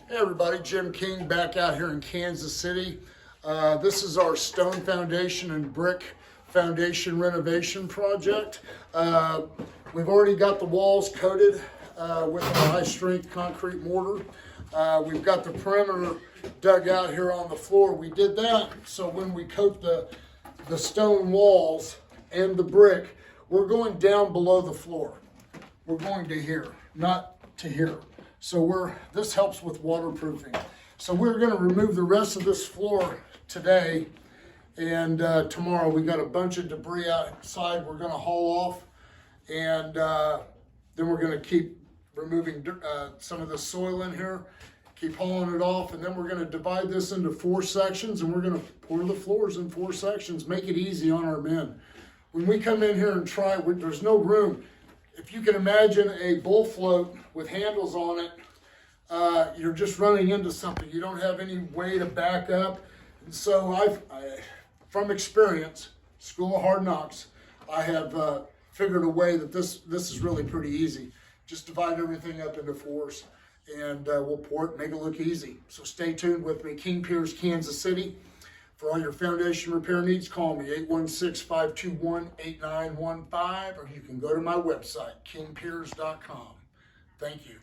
Hey everybody, Jim King back out here in Kansas City. This is our stone foundation and brick foundation renovation project. We've already got the walls coated with a high strength concrete mortar. We've got the perimeter dug out here on the floor. We did that so when we coat the stone walls and the brick, we're going down below the floor. We're going to here, not to here. So this helps with waterproofing. So we're going to remove the rest of this floor today, and tomorrow we got a bunch of debris outside we're going to haul off, and then we're going to keep removing some of the soil in here, keep hauling it off, and then we're going to divide this into 4 sections, and we're going to pour the floors in 4 sections, make it easy on our men. When we come in here and try, there's no room. If you can imagine a bull float with handles on it, you're just running into something. You don't have any way to back up. And so from experience, School of Hard Knocks, I have figured a way that this is really pretty easy. Just divide everything up into 4s, and we'll pour it, make it look easy. So stay tuned with me. King Piers, Kansas City. For all your foundation repair needs, call me 816-521-8915, or you can go to my website, kingpiers.com. Thank you.